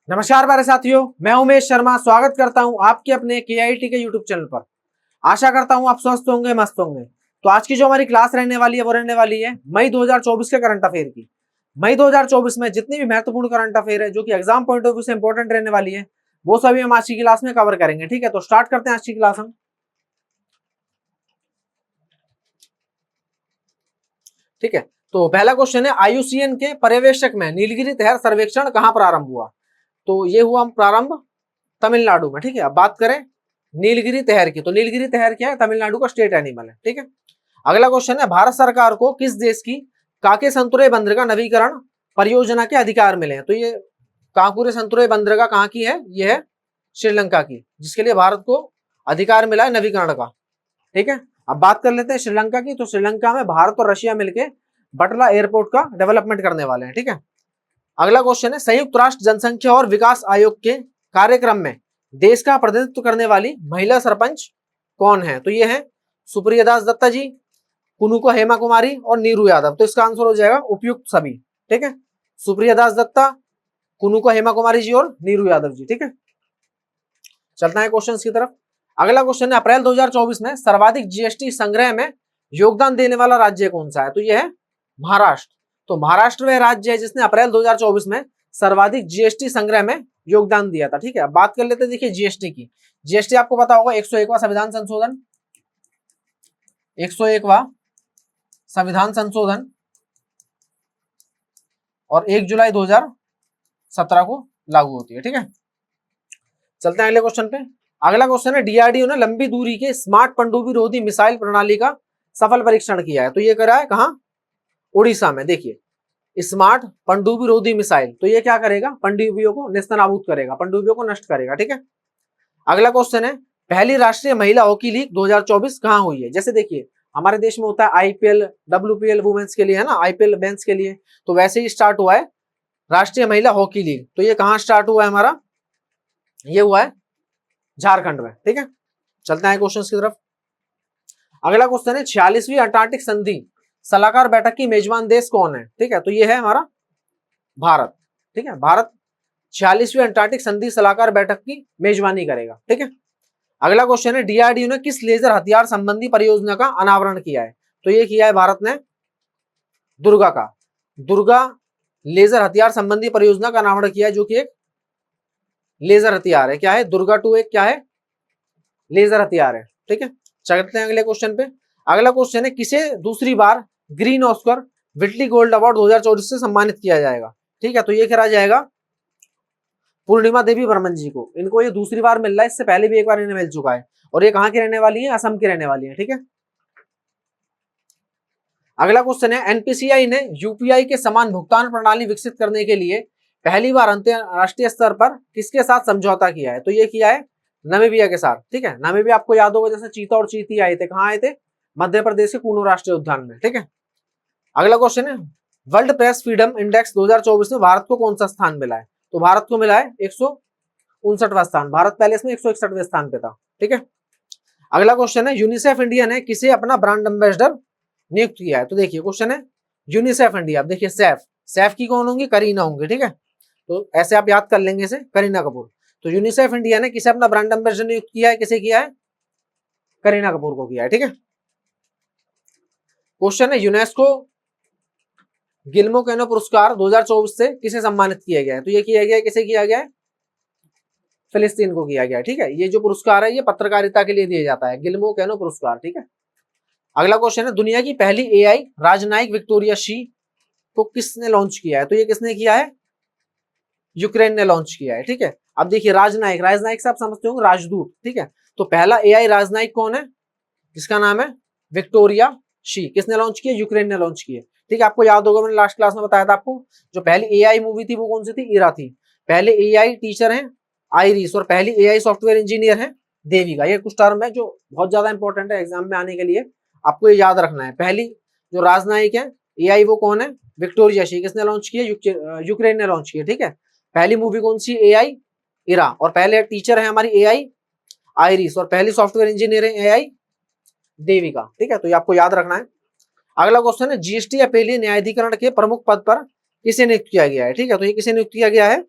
नमस्कार प्यारे साथियों, मैं उमेश शर्मा स्वागत करता हूं आपके अपने केआईटी के यूट्यूब चैनल पर। आशा करता हूं आप स्वस्थ होंगे, मस्त होंगे। तो आज की जो हमारी क्लास रहने वाली है वो रहने वाली है मई 2024 के करंट अफेयर की। मई 2024 में जितनी भी महत्वपूर्ण करंट अफेयर है जो कि एग्जाम पॉइंट ऑफ व्यू से इंपॉर्टेंट रहने वाली है वो सभी हम आज की क्लास में कवर करेंगे। ठीक है, तो स्टार्ट करते हैं आज की क्लास हम। ठीक है, तो पहला क्वेश्चन है आईयूसीएन के पर्यवेक्षक में नीलगिरी तहर सर्वेक्षण कहां प्रारंभ हुआ? तो ये हुआ प्रारंभ तमिलनाडु में। ठीक है, अब बात करें नीलगिरी तहर की, तो नीलगिरी तहर क्या है? तमिलनाडु का स्टेट एनिमल है। ठीक है, अगला क्वेश्चन है भारत सरकार को किस देश की काके संतुरे बंदरगाह नवीकरण परियोजना के अधिकार मिले हैं? तो ये काकुरे संतुरे बंदरगाह कहाँ की है? ये है श्रीलंका की, जिसके लिए भारत को अधिकार मिला है नवीकरण का। ठीक है, अब बात कर लेते हैं श्रीलंका की। तो श्रीलंका में भारत और रशिया मिलकर बटला एयरपोर्ट का डेवलपमेंट करने वाले हैं। ठीक है, अगला क्वेश्चन है संयुक्त राष्ट्र जनसंख्या और विकास आयोग के कार्यक्रम में देश का प्रतिनिधित्व करने वाली महिला सरपंच कौन है? तो ये है सुप्रिया दास दत्ता जी, कुनुको हेमा कुमारी और नीरू यादव। तो इसका आंसर हो जाएगा उपयुक्त सभी। ठीक है, सुप्रिया दास दत्ता, कुनुको हेमा कुमारी जी और नीरू यादव जी। ठीक है, चलता है क्वेश्चन की तरफ। अगला क्वेश्चन है अप्रैल 2024 में सर्वाधिक जीएसटी संग्रह में योगदान देने वाला राज्य कौन सा है? तो यह है महाराष्ट्र। तो महाराष्ट्र वह राज्य है जिसने अप्रैल 2024 में सर्वाधिक जीएसटी संग्रह में योगदान दिया था। ठीक है, अब बात कर लेते हैं देखिए जीएसटी की। जीएसटी आपको पता होगा 101वां संविधान संशोधन, 101वां संविधान संशोधन और 1 जुलाई 2017 को लागू होती है। ठीक है, चलते हैं अगले क्वेश्चन पे। अगला क्वेश्चन है डीआरडीओ ने लंबी दूरी के स्मार्ट पनडुब्बी रोधी मिसाइल प्रणाली का सफल परीक्षण किया है। तो ये करा है कहां? उड़ीसा में। देखिए स्मार्ट पनडुब्बी रोधी मिसाइल, तो ये क्या करेगा? पनडुब्बियों को नेस्तनाबूद करेगा, पनडुब्बियों को नष्ट करेगा। ठीक है, अगला क्वेश्चन है पहली राष्ट्रीय महिला हॉकी लीग 2024 कहां हुई है? जैसे देखिए हमारे देश में होता है आईपीएल, डब्ल्यूपीएल वुमेन्स के लिए है ना, आईपीएल मेंस के लिए, तो वैसे ही स्टार्ट हुआ है राष्ट्रीय महिला हॉकी लीग। तो ये कहां स्टार्ट हुआ है हमारा? ये हुआ है झारखंड में। ठीक है, चलते हैं क्वेश्चन की तरफ। अगला क्वेश्चन है 46वीं अंटार्कटिक संधि सलाहकार बैठक की मेजबान देश कौन है? ठीक है, तो ये है हमारा भारत। ठीक है, भारत 46वीं अंटार्कटिक संधि सलाहकार बैठक की मेजबानी करेगा। ठीक है, अगला क्वेश्चन है डीआरडीओ ने किस लेजर हथियार संबंधी परियोजना का अनावरण किया है? तो ये किया है भारत ने दुर्गा का, दुर्गा लेजर हथियार संबंधी परियोजना का अनावरण किया है, जो कि एक लेजर हथियार है। क्या है? दुर्गा 2 एक क्या है? लेजर हथियार है। ठीक है, चलते हैं अगले क्वेश्चन पे। अगला क्वेश्चन है किसे दूसरी बार green Oscar Whitley gold award 2024 से सम्मानित किया जाएगा? ठीक है, तो ये करा जाएगा पूर्णिमा देवी बर्मन जी को। इनको ये दूसरी बार मिल रहा है, इससे पहले भी एक बार इन्हें मिल चुका है और ये कहां की रहने वाली है? असम की रहने वाली है। ठीक है, अगला क्वेश्चन है एनपीसीआई ने यूपीआई के समान भुगतान प्रणाली विकसित करने के लिए पहली बार अंतरराष्ट्रीय स्तर पर किसके साथ समझौता किया है? तो ये किया है नामीबिया के साथ। ठीक है, नामीबिया आपको याद होगा जैसे चीता और चीती आए थे, कहां आए थे? मध्य प्रदेश के कूनो राष्ट्रीय उद्यान में। ठीक है, अगला क्वेश्चन है वर्ल्ड प्रेस फ्रीडम इंडेक्स 2024 में भारत को कौन सा स्थान मिला है? तो भारत को मिला है 159वां स्थान। भारत पहले इसमें 161वें स्थान पे था। ठीक है, अगला क्वेश्चन है यूनिसेफ इंडिया ने किसे अपना ब्रांड एम्बेसडर नियुक्त किया है? तो देखिए क्वेश्चन है यूनिसेफ इंडिया, देखिए सैफ, सैफ की कौन होंगी? करीना होंगी। ठीक है, तो ऐसे आप याद कर लेंगे इसे, करीना कपूर। तो यूनिसेफ इंडिया ने किसे अपना ब्रांड एम्बेसडर नियुक्त किया है? किसे किया है? करीना कपूर को किया है। ठीक है, क्वेश्चन है यूनेस्को गिल्मो कैनो पुरस्कार 2024 से किसे सम्मानित किया गया है? तो ये किया गया है, किसे किया गया है? फिलिस्तीन को किया गया है। ठीक है, ये जो पुरस्कार है ये पत्रकारिता के लिए दिया जाता है, गिल्मो कैनो पुरस्कार। ठीक है, अगला क्वेश्चन है दुनिया की पहली एआई राजनयिक विक्टोरिया शी को किसने लॉन्च किया है? तो ये किसने किया है? यूक्रेन ने लॉन्च किया है। ठीक है, अब देखिए राजनयिक, राजनयिक से आप समझते होंगे राजदूत। ठीक है, तो पहला एआई राजनयिक कौन है? जिसका नाम है विक्टोरिया शी। किसने लॉन्च किया? यूक्रेन ने लॉन्च किया। ठीक है, आपको याद होगा मैंने लास्ट क्लास में बताया था आपको, जो पहली एआई मूवी थी वो कौन सी थी? इरा थी। पहले एआई टीचर है आइरिस और पहली एआई सॉफ्टवेयर इंजीनियर है देविका। ये कुछ टर्म है जो बहुत ज्यादा इंपॉर्टेंट है एग्जाम में आने के लिए, आपको ये याद रखना है। पहली जो राजनयिक है एआई वो कौन है? Victoria she. किसने लॉन्च किया? यूक्रेन ने लॉन्च किया। ठीक है, पहली मूवी कौन सी? एआई इरा, और पहले टीचर है हमारी एआई आइरिस और पहली सॉफ्टवेयर इंजीनियर है एआई देविका। ठीक है, तो ये आपको याद रखना है। अगला क्वेश्चन है जीएसटी अपीलीय न्यायाधिकरण के प्रमुख पद पर किसे नियुक्त किया गया है? ठीक है, तो ये किसे नियुक्त किया गया है?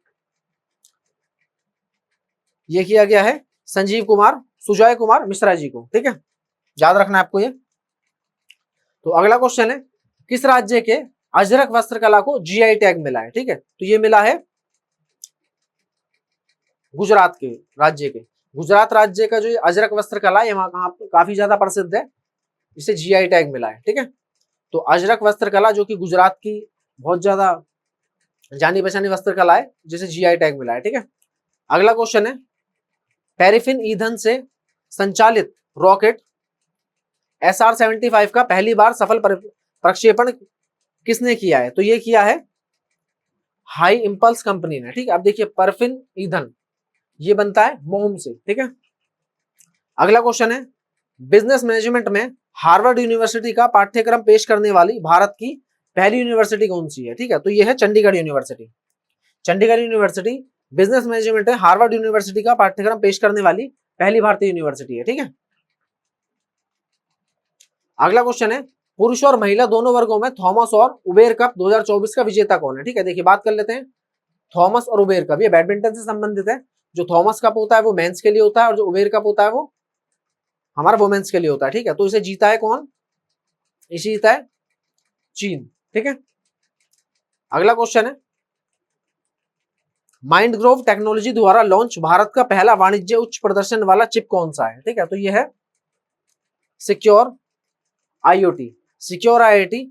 ये किया गया है संजीव कुमार सुजय कुमार मिश्रा जी को, ठीक है, याद रखना है आपको ये। तो अगला क्वेश्चन है, किस राज्य के अजरक वस्त्र कला को जीआई टैग मिला है? ठीक है, तो ये मिला है गुजरात के राज्य के, गुजरात राज्य का जो अजरक वस्त्र कला है वहां कहाँ काफी ज्यादा प्रसिद्ध है, इसे जीआई टैग मिला है, ठीक है। तो अजरक वस्त्र कला जो कि गुजरात की बहुत ज्यादा जानी पहचानी वस्त्र कला है जिसे जीआई टैग मिला है, ठीक है। अगला क्वेश्चन है, पैराफिन ईंधन से संचालित रॉकेट SR-75 का पहली बार सफल प्रक्षेपण किसने किया है? तो ये किया है हाई इंपल्स कंपनी ने, ठीक है। अब देखिए पैराफिन ईंधन ये बनता है मोम से, ठीक है। अगला क्वेश्चन है, बिजनेस मैनेजमेंट में हार्वर्ड यूनिवर्सिटी का पाठ्यक्रम पेश करने वाली भारत की पहली यूनिवर्सिटी कौन सी है? ठीक है, तो ये है Chandigarh university. Chandigarh university business management है हार्वर्ड यूनिवर्सिटी का पाठ्यक्रम पेश करने वाली पहली भारतीय यूनिवर्सिटी है, ठीक है। अगला क्वेश्चन है, पुरुष और महिला दोनों वर्गों में थॉमस और उबेर कप 2024 का विजेता कौन है? ठीक है, देखिए बात कर लेते हैं थॉमस और उबेर कप, ये बैडमिंटन से संबंधित है। जो थॉमस कप होता है वो मेंस के लिए होता है और जो उबेर कप होता है वो हमारा वुमेन्स के लिए होता है, ठीक है। तो इसे जीता है कौन? इसे जीता है चीन, ठीक है। अगला क्वेश्चन है, माइंडग्रोव टेक्नोलॉजी द्वारा लॉन्च भारत का पहला वाणिज्य उच्च प्रदर्शन वाला चिप कौन सा है? ठीक है, तो यह है secure IoT, secure IoT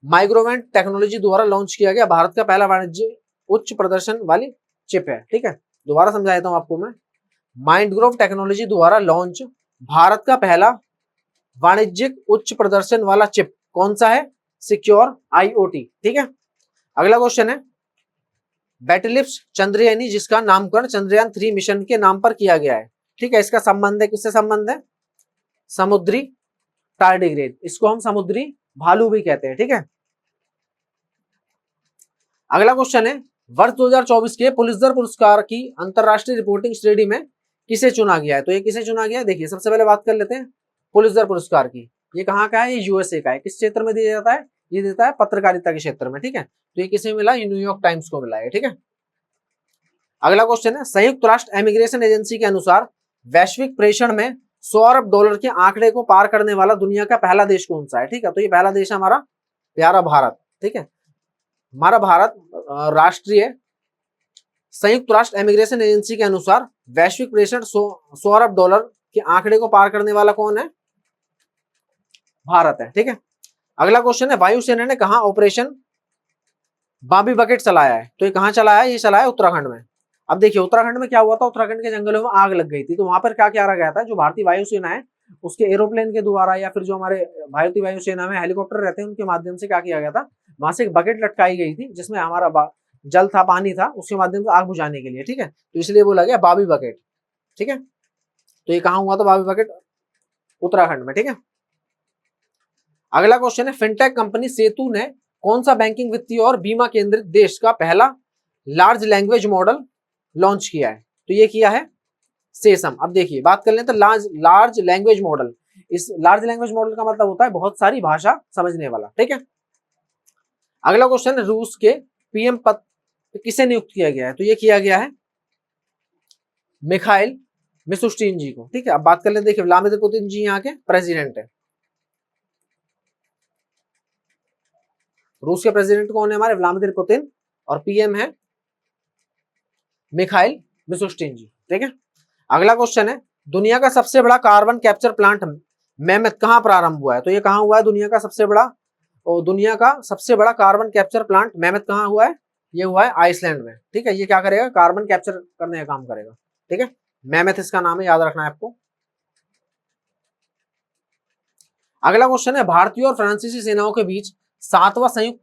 microwave technology द्वारा लॉन्च किया गया भारत का पहला वाणिज्य उच्च प्रदर्शन वाली चिप है, ठीक है। दोबारा समझा देता हूं आपको मैं, माइंडग्रोव टेक्नोलॉजी द्वारा लॉन्च भारत का पहला वाणिज्यिक उच्च प्रदर्शन वाला चिप कौन सा है? सिक्योर IoT, ठीक है। अगला क्वेश्चन है, बैटलिप्स चंद्रयानी जिसका नामकरण चंद्रयान 3 मिशन के नाम पर किया गया है, ठीक है, इसका संबंध है, किससे संबंध है? समुद्री टार्डिग्रेड, इसको हम समुद्री भालू भी कहते हैं, ठीक है। अगला क्वेश्चन है, वर्ष 2024 के पुलित्जर पुरस्कार की अंतरराष्ट्रीय रिपोर्टिंग श्रेणी में किसे चुना गया है? तो ये किसे चुना गया है? देखिए सबसे पहले बात कर लेते हैं पुलित्जर पुरस्कार की। ये कहाँ का है? ये USA का है। किस क्षेत्र में दिया जाता है? ये देता है पत्रकारिता के क्षेत्र में, ठीक है। तो ये किसे मिला? ये न्यूयॉर्क टाइम्स को मिला है, ठीक है। अगला क्वेश्चन है, संयुक्त राष्ट्र इमिग्रेशन एजेंसी के अनुसार वैश्विक प्रेषण में $100 अरब के आंकड़े को पार करने वाला दुनिया का पहला देश कौन सा है? ठीक है, तो ये पहला देश है हमारा प्यारा भारत, ठीक है। हमारा भारत राष्ट्रीय संयुक्त राष्ट्र इमिग्रेशन एजेंसी के अनुसार वैश्विक प्रेषण $100 अरब के आंकड़े को पार करने वाला कौन है? भारत है, ठीक है। अगला क्वेश्चन है, वायुसेना ने कहा ऑपरेशन बॉबी बकेट चलाया है? तो ये कहां चलाया है? ये चलाया उत्तराखंड में। अब देखिए उत्तराखंड में क्या हुआ था, उत्तराखंड के जंगलों में आग लग गई थी, तो वहां पर क्या किया गया था, जो भारतीय वायुसेना है उसके एरोप्लेन के द्वारा या फिर जो हमारे भारतीय वायुसेना में हेलीकॉप्टर रहते हैं उनके माध्यम से क्या किया गया था, वहां से एक बकेट लटकाई गई थी जिसमें हमारा जल था, पानी था, उसके माध्यम से आग बुझाने के लिए, ठीक है। तो इसलिए बोला गया बॉबी बकेट, ठीक है। तो ये कहां हुआ था बॉबी बकेट? उत्तराखंड में, ठीक है। अगला क्वेश्चन है, फिनटेक कंपनी सेतु ने कौन सा बैंकिंग वित्तीय और बीमा केंद्रित देश का पहला लार्ज लैंग्वेज मॉडल लॉन्च किया है? तो ये किया है सेसम। अब देखिए बात कर लें तो लार्ज लैंग्वेज मॉडल, इस लार्ज लैंग्वेज मॉडल का मतलब होता है बहुत सारी भाषा समझने वाला, ठीक है। अगला क्वेश्चन, रूस के PM पद किसे नियुक्त किया गया है? तो ये किया गया है मिखाइल मिशुस्टिन जी को, ठीक है। अब बात कर लेते, देखिए व्लादिमीर पुतिन जी यहाँ के प्रेसिडेंट है। रूस के प्रेसिडेंट कौन है? हमारे व्लादिमीर पुतिन, और PM है मिखाइल मिशुस्टिन जी, ठीक है। अगला क्वेश्चन है, दुनिया का सबसे बड़ा कार्बन कैप्चर प्लांट मेमत कहां प्रारंभ हुआ है? तो ये कहां हुआ है? दुनिया का सबसे बड़ा कार्बन कैप्चर प्लांट मेमत कहां हुआ है? ये हुआ है आइसलैंड में, ठीक है। ये क्या करेगा? कार्बन कैप्चर करने का काम करेगा, ठीक है। मेमत इसका नाम है, याद रखना है आपको। अगला क्वेश्चन है, भारतीय और फ्रांसीसी सेनाओं के बीच 7वां संयुक्त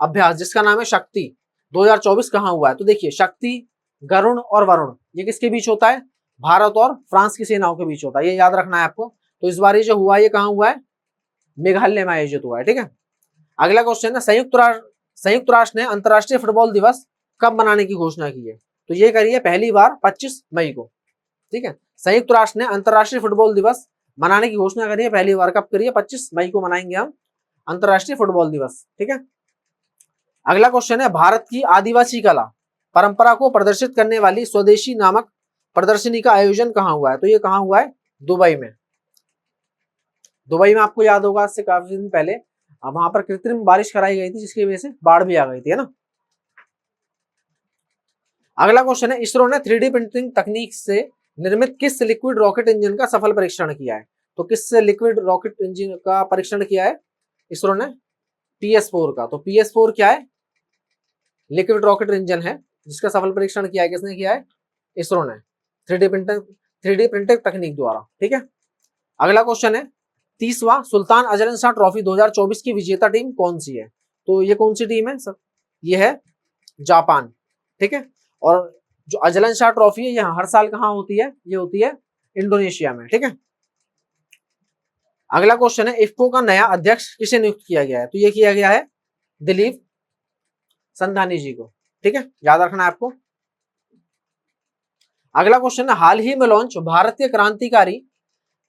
अभ्यास जिसका नाम है शक्ति 2024 कहां हुआ है? तो देखिए शक्ति, गरुण और वरुण ये किसके बीच होता है? भारत और फ्रांस की सेनाओं के बीच होता है, ये याद रखना है आपको। तो इस बार ये जो हुआ ये कहां हुआ है? मेघालय में आयोजित हुआ है, ठीक है। अगला क्वेश्चन है, संयुक्त राष्ट्र ने अंतरराष्ट्रीय फुटबॉल दिवस कब मनाने की घोषणा की है? तो ये करी है पहली बार 25 मई को, ठीक है। संयुक्त राष्ट्र ने अंतरराष्ट्रीय फुटबॉल दिवस मनाने की घोषणा करी है पहली बार, कब करी है? 25 मई को मनाएंगे हम अंतरराष्ट्रीय फुटबॉल दिवस, ठीक है। अगला क्वेश्चन है, भारत की आदिवासी कला परंपरा को प्रदर्शित करने वाली स्वदेशी नामक प्रदर्शनी का आयोजन कहाँ हुआ है? तो ये कहाँ हुआ है? दुबई में। दुबई में आपको याद होगा आज से काफी दिन पहले वहां पर कृत्रिम बारिश कराई गई थी, जिसकी वजह से बाढ़ भी आ गई थी, है ना। अगला क्वेश्चन है, इसरो ने 3D प्रिंटिंग तकनीक से निर्मित किस लिक्विड रॉकेट इंजन का सफल परीक्षण किया है? तो किस लिक्विड रॉकेट इंजन का परीक्षण किया है इसरो ने? PS4 का। तो PS4 क्या है? लिक्विड रॉकेट इंजन है, जिसका सफल परीक्षण किया है। किसने किया है? इसरो ने, 3D प्रिंटिंग तकनीक द्वारा। ठीक है। अगला क्वेश्चन है, 30वां सुल्तान अजलन शाह ट्रॉफी 2024 की विजेता टीम कौन सी है? तो ये कौन सी टीम है सर? ये है जापान। ठीक है। और जो अजलन शाह ट्रॉफी है ये हर साल कहाँ होती है? ये होती है इंडोनेशिया में। ठीक है। अगला क्वेश्चन है, इफ्को का नया अध्यक्ष किसे नियुक्त किया गया है? तो ये किया गया है दिलीप संधानी जी को। ठीक है, याद रखना है आपको। अगला क्वेश्चन है, हाल ही में लॉन्च भारतीय क्रांतिकारी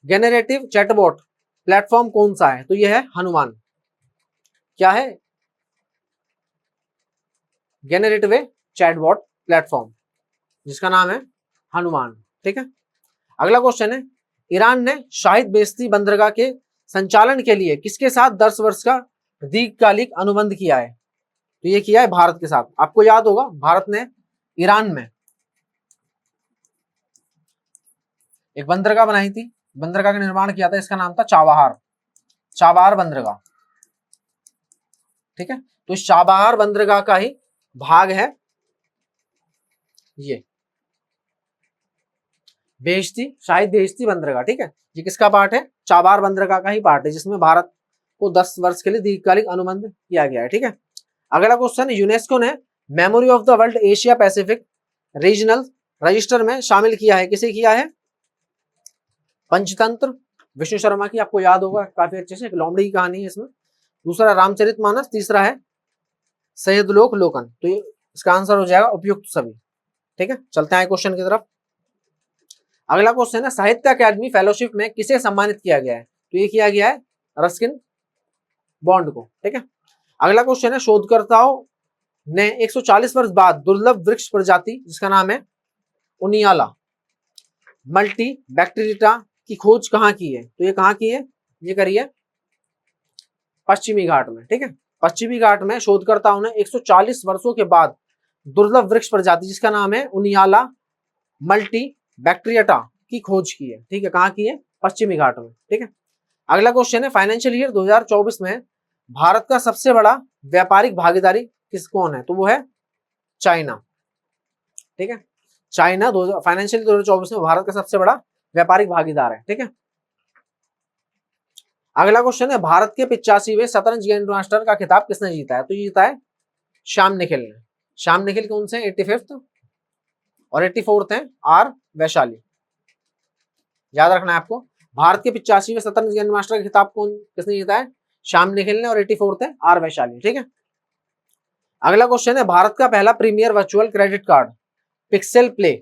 जेनरेटिव चैटबॉट प्लेटफॉर्म कौन सा है? तो यह है हनुमान। क्या है? जेनरेटिव चैटबॉट प्लेटफॉर्म, जिसका नाम है हनुमान। ठीक है। अगला क्वेश्चन है, ईरान ने शाहिद बेहश्ती बंदरगाह के संचालन के लिए किसके साथ 10 वर्ष का दीर्घकालिक अनुबंध किया है? तो ये किया है भारत के साथ। आपको याद होगा भारत ने ईरान में एक बंदरगाह बनाई थी, बंदरगाह का निर्माण किया था, इसका नाम था चाबहार बंदरगाह। ठीक है। तो इस चाबहार बंदरगाह का ही भाग है ये शाहिद बेहश्ती बंदरगाह। ठीक है, ये किसका पार्ट है? चाबहार बंदरगाह का ही पार्ट है, जिसमें भारत को 10 वर्ष के लिए दीर्घकालिक अनुबंध किया गया है। ठीक है। अगला क्वेश्चन, यूनेस्को ने memory of the world Asia Pacific regional register में शामिल किया है। किसे किया है? पंचतंत्र विष्णु शर्मा की, आपको याद होगा काफी अच्छे से, लोमड़ी की कहानी है इसमें। दूसरा रामचरितमानस, तीसरा है सैयदलोक लोकन। तो ये इसका आंसर हो जाएगा उपयुक्त सभी। ठीक है, चलते हैं क्वेश्चन की तरफ। अगला क्वेश्चन है, साहित्य अकादमी फेलोशिप में किसे सम्मानित किया गया है? तो ये किया गया है रस्किन बॉन्ड को। ठीक है। अगला क्वेश्चन है, शोधकर्ताओं ने 140 वर्ष बाद दुर्लभ वृक्ष प्रजाति जिसका नाम है उनियाला मल्टी बैक्टीरिया की खोज कहाँ की है? तो ये कहाँ की है? ये करी है पश्चिमी घाट में। ठीक है, पश्चिमी घाट में शोधकर्ताओं ने 140 वर्षों के बाद दुर्लभ वृक्ष प्रजाति जिसका नाम है उनियाला मल्टी बैक्टीरिया की खोज की है। ठीक है, कहाँ की है? पश्चिमी घाट में। ठीक है। अगला क्वेश्चन है, फाइनेंशियल ईयर 2024 में भारत का सबसे बड़ा व्यापारिक भागीदारी किस कौन है? तो वो है चाइना। ठीक है, चाइना फाइनेंशियल 2024 में भारत का सबसे बड़ा व्यापारिक भागीदार है। ठीक है। अगला क्वेश्चन है, भारत के 85वें शतरंज ग्रैंड मास्टर का खिताब किसने जीता है? तो ये जीता है श्याम निखिल ने। श्याम निखिल कौन से? 85th और 84th है आर वैशाली। याद रखना है आपको। भारत के 85वें शतरंज ग्रैंड मास्टर का खिताब किसने जीता है? श्याम निखिल ने, और 84th है आर वैशाली। ठीक है। अगला क्वेश्चन है, भारत का पहला premier virtual credit card Pixel Play.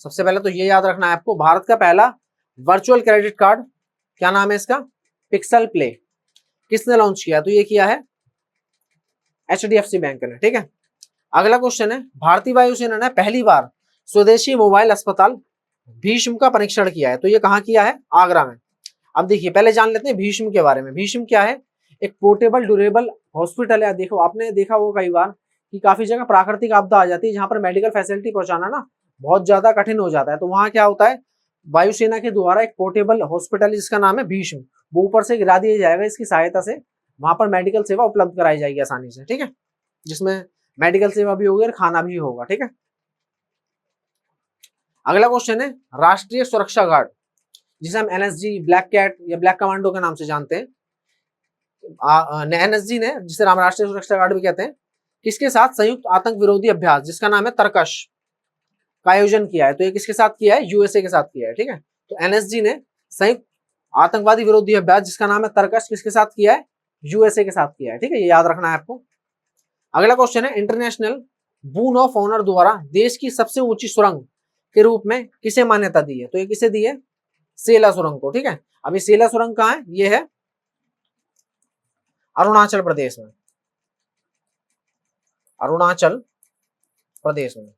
सबसे पहले तो ये याद रखना है आपको, भारत का पहला वर्चुअल क्रेडिट कार्ड क्या नाम है इसका? Pixel play. किसने लॉन्च किया? तो ये किया है HDFC बैंक ने। ठीक है। अगला क्वेश्चन है, भारतीय वायुसेना ने पहली बार स्वदेशी मोबाइल अस्पताल भीष्म का परीक्षण किया है। तो ये कहाँ किया है? आगरा में। अब देखिए, पहले जान लेते हैं भीष्म के बारे में। भीष्म क्या है? एक पोर्टेबल ड्यूरेबल हॉस्पिटल है। देखो, आपने देखा होगा कई बार कि काफी जगह प्राकृतिक आपदा आ जाती है, जहां पर मेडिकल फैसिलिटी पहुंचाना ना बहुत ज्यादा कठिन हो जाता है। तो वहां क्या होता है, वायुसेना के द्वारा एक पोर्टेबल हॉस्पिटल जिसका नाम है भीष्म, वो ऊपर से गिरा दिया जाएगा। इसकी सहायता से वहां पर मेडिकल सेवा उपलब्ध कराई जाएगी आसानी से। ठीक है, जिसमें मेडिकल सेवा भी होगी और खाना भी होगा। ठीक है। अगला क्वेश्चन है, राष्ट्रीय सुरक्षा गार्ड जिसे हम NSG, ब्लैक कैट या ब्लैक कमांडो के नाम से जानते हैं, NSG ने, जिसे हम राष्ट्रीय सुरक्षा गार्ड भी कहते हैं, किसके साथ संयुक्त आतंक विरोधी अभ्यास जिसका नाम है तरकश का आयोजन किया है? तो ये किसके साथ किया है? USA के साथ किया है। ठीक है। तो NSG ने संयुक्त आतंकवादी विरोधी अभ्यास जिसका नाम है तरकश किसके साथ किया है? USA के साथ किया है। ठीक है, ये याद रखना है आपको। अगला क्वेश्चन है, इंटरनेशनल बून ऑफ ऑनर द्वारा देश की सबसे ऊंची सुरंग के रूप में किसे मान्यता दी है? तो ये किसे दी है? सेला सुरंग को। ठीक है। अभी सेला सुरंग कहाँ है? ये है अरुणाचल प्रदेश में। अरुणाचल प्रदेश में।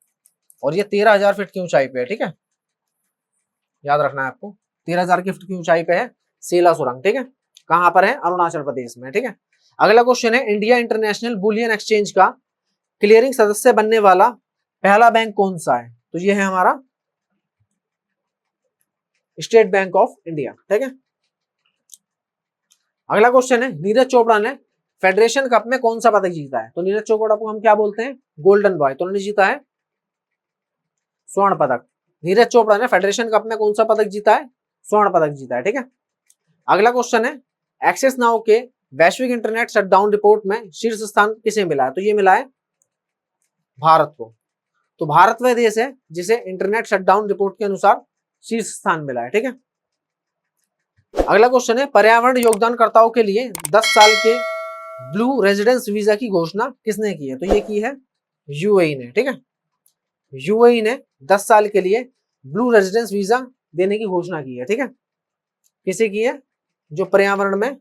और ये 13,000 फीट की ऊंचाई पे है, ठीक है, याद रखना है आपको। 13,000 फीट की ऊंचाई पे है सेला सुरंग, ठीक है, कहां पर है, अरुणाचल प्रदेश में, ठीक है। अगला क्वेश्चन है, इंडिया इंटरनेशनल बुलियन एक्सचेंज का क्लियरिंग सदस्य बनने वाला पहला बैंक कौन सा है, तो ये है हमारा स्टेट बैंक ऑफ इंडिया, ठीक है। अगला क्वेश्चन है, नीरज चोपड़ा ने फेडरेशन कप में कौन सा पदक जीता है, तो नीरज चोपड़ा को हम क्या बोलते हैं, गोल्डन बॉय, तो उन्होंने जीता है स्वर्ण पदक। नीरज चोपड़ा ने फेडरेशन कप में कौन सा पदक जीता है, स्वर्ण पदक जीता है, ठीक है। अगला क्वेश्चन है, एक्सेस नाउ के वैश्विक इंटरनेट शटडाउन रिपोर्ट में शीर्ष स्थान किसे मिला है, तो ये मिला है भारत को। तो भारत वह देश है जिसे इंटरनेट शटडाउन रिपोर्ट के अनुसार शीर्ष स्थान मिला है, ठीक है। अगला क्वेश्चन है, पर्यावरण योगदानकर्ताओं के लिए 10 साल के ब्लू रेजिडेंस वीजा की घोषणा किसने की है, तो ये की है यूएई ने, ठीक है। यूएई ने 10 साल के लिए ब्लू रेजिडेंस वीजा देने की घोषणा की है, ठीक है। किसे की है, जो पर्यावरण में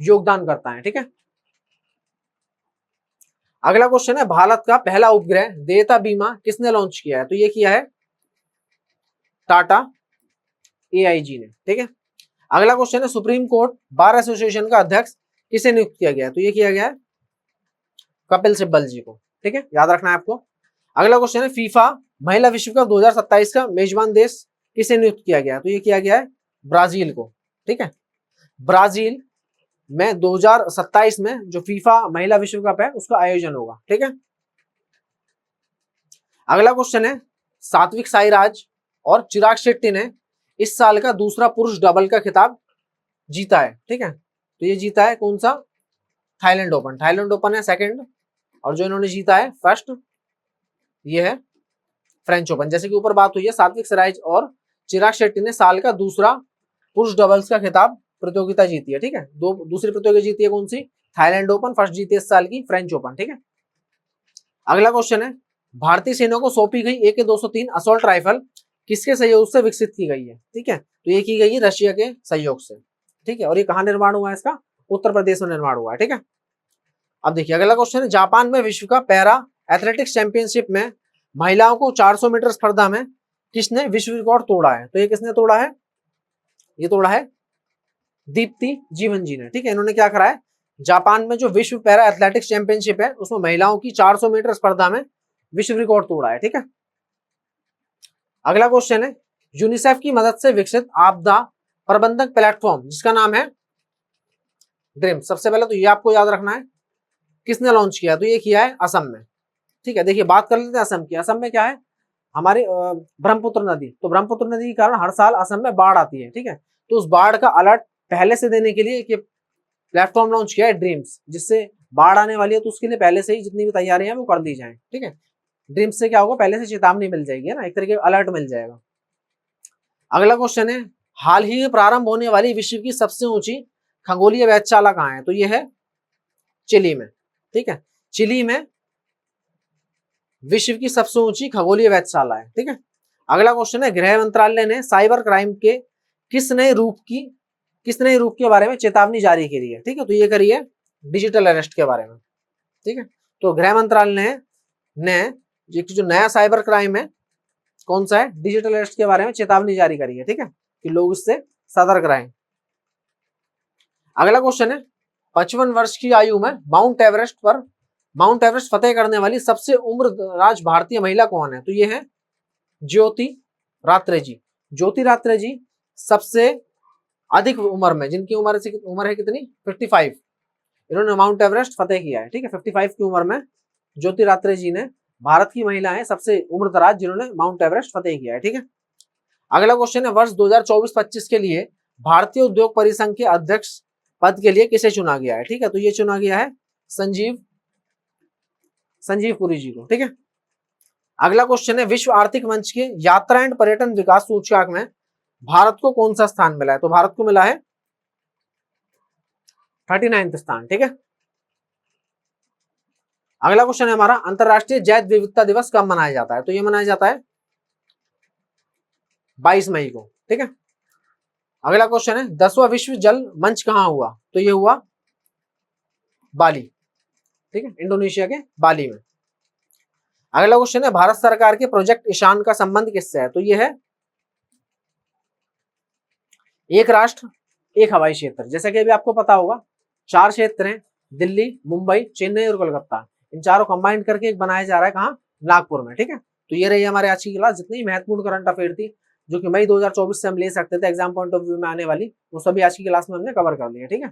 योगदान करता है, ठीक है। अगला क्वेश्चन है, भारत का पहला उपग्रह देयता बीमा किसने लॉन्च किया है, तो ये किया है टाटा एआईजी ने, ठीक है। अगला क्वेश्चन है, सुप्रीम कोर्ट बार एसोसिएशन का अध्यक्ष किसे नियुक्त किया गया है, तो ये किया गया है कपिल सिब्बल जी को, ठीक है, याद रखना है आपको। अगला क्वेश्चन है, फीफा महिला विश्व कप 2027 का मेजबान देश किसे नियुक्त किया गया है, तो ये किया गया है ब्राजील को, ठीक है। ब्राजील में 2027 में जो फीफा महिला विश्व कप है उसका आयोजन होगा, ठीक है। अगला क्वेश्चन है, सात्विक साईराज और चिराग शेट्टी ने इस साल का दूसरा पुरुष डबल का खिताब जीता है, ठीक है। तो ये जीता है कौन सा, थाईलैंड ओपन, थाईलैंड ओपन है सेकंड, और जो इन्होंने जीता है फर्स्ट ये है फ्रेंच ओपन। जैसे कि ऊपर बात हुई है, सात्विक साईराज और चिराग शेट्टी ने साल का दूसरा पुरुष डबल्स का खिताब प्रतियोगिता जीती है, ठीक है। दूसरी प्रतियोगिता जीती है कौन सी, थाईलैंड ओपन, फर्स्ट जीती है इस साल की फ्रेंच ओपन, ठीक है। अगला क्वेश्चन है, भारतीय सेना को सौंपी गई AK-203 असॉल्ट राइफल किसके सहयोग से विकसित की गई है, ठीक है, तो ये की गई है रशिया के सहयोग से, ठीक है। और ये कहां निर्माण हुआ है इसका, उत्तर प्रदेश में निर्माण हुआ है, ठीक है। अब देखिए अगला क्वेश्चन है, जापान में विश्व का पैरा एथलेटिक्स चैंपियनशिप में महिलाओं को 400 मीटर स्पर्धा में किसने विश्व रिकॉर्ड तोड़ा है, तो ये किसने तोड़ा है, ये तोड़ा है दीप्ति जीवन जी ने, ठीक है। इन्होंने क्या करा है, जापान में जो विश्व पैरा एथलेटिक्स चैंपियनशिप है उसमें महिलाओं की 400 मीटर स्पर्धा में विश्व रिकॉर्ड तोड़ा है, ठीक है। अगला क्वेश्चन है, यूनिसेफ की मदद से विकसित आपदा प्रबंधक प्लेटफॉर्म जिसका नाम है ड्रीम, सबसे पहले तो ये आपको याद रखना है किसने लॉन्च किया, तो ये किया है असम में, ठीक है। देखिए बात कर लेते हैं असम की। असम में क्या है, हमारी ब्रह्मपुत्र नदी, तो ब्रह्मपुत्र नदी के कारण हर साल असम में बाढ़ आती है, ठीक है। तो उस बाढ़ का अलर्ट पहले से देने के लिए एक प्लेटफॉर्म लॉन्च किया है ड्रीम्स, जिससे बाढ़ आने वाली है तो उसके लिए पहले से ही जितनी भी तैयारियां हैं वो कर दी जाए, ठीक है। ड्रीम्स से क्या होगा, पहले से चेतावनी मिल जाएगी, है ना, एक तरीके का अलर्ट मिल जाएगा। अगला क्वेश्चन है, हाल ही में प्रारंभ होने वाली विश्व की सबसे ऊंची खगोलीय वेधशाला कहाँ है, तो ये है चिली में, ठीक है। चिली में विश्व की सबसे ऊंची खगोलीय वेधशाला है, ठीक है। अगला क्वेश्चन है, गृह मंत्रालय ने साइबर क्राइम के किस नए रूप के बारे में चेतावनी जारी करी है, ठीक है, तो ये करी है डिजिटल अरेस्ट के बारे में, ठीक है। तो गृह मंत्रालय ने जो नया साइबर क्राइम है कौन सा है, डिजिटल अरेस्ट के बारे में चेतावनी जारी करी है, ठीक है, कि लोग इससे सतर्क रहें। अगला क्वेश्चन है, 55 वर्ष की आयु में माउंट एवरेस्ट फतेह करने वाली सबसे उम्रदराज भारतीय महिला कौन है, तो ये है ज्योति रात्रे जी। ज्योति रात्रे जी सबसे अधिक उम्र में, जिनकी उम्र है कितनी, 55, इन्होंने माउंट एवरेस्ट फतेह किया है, ठीक है। 55 की उम्र में ज्योति रात्रे जी ने, भारत की महिला है सबसे उम्रदराज जिन्होंने माउंट एवरेस्ट फतेह किया है, ठीक है। अगला क्वेश्चन है, वर्ष 2024-25 के लिए भारतीय उद्योग परिसंघ के अध्यक्ष पद के लिए किसे चुना गया है, ठीक है, तो ये चुना गया है संजीव पुरी जी को, ठीक है। अगला क्वेश्चन है, विश्व आर्थिक मंच के यात्रा एंड पर्यटन विकास सूचकांक में भारत को कौन सा स्थान मिला है, तो भारत को मिला है 39वां स्थान, ठीक है। अगला क्वेश्चन है हमारा, अंतरराष्ट्रीय जैव विविधता दिवस कब मनाया जाता है, तो ये मनाया जाता है 22 मई को, ठीक है। अगला क्वेश्चन है, 10वां विश्व जल मंच कहां हुआ, तो ये हुआ बाली, ठीक है, इंडोनेशिया के बाली में। अगला क्वेश्चन है भारत सरकार के प्रोजेक्ट ईशान का संबंध किससे है? तो ये है एक राष्ट्र एक हवाई क्षेत्र। जैसे कि अभी आपको पता होगा 4 क्षेत्र हैं, दिल्ली, मुंबई, चेन्नई और कोलकाता। इन चारों कंबाइंड करके एक बनाया जा रहा है, कहाँ? नागपुर में। ठीक है, तो ये रही हमारे आज की क्लास। जितनी महत्वपूर्ण करंट अफेयर थी जो कि मई 2024 से हम ले सकते थे एग्जाम पॉइंट ऑफ व्यू में आने वाली, वो सभी आज की क्लास में हमने कवर कर लिया। ठीक है,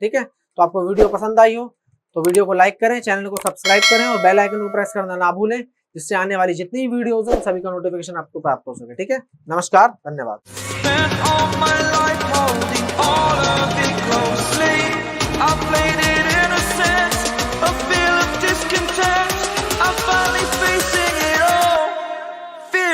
ठीक है। तो आपको वीडियो पसंद आई हो तो वीडियो को लाइक करें, चैनल को सब्सक्राइब करें और बेल आइकन को प्रेस करना ना भूलें, जिससे आने वाली जितनी वीडियोस हो सभी का नोटिफिकेशन आपको प्राप्त हो सके। ठीक है, नमस्कार, धन्यवाद।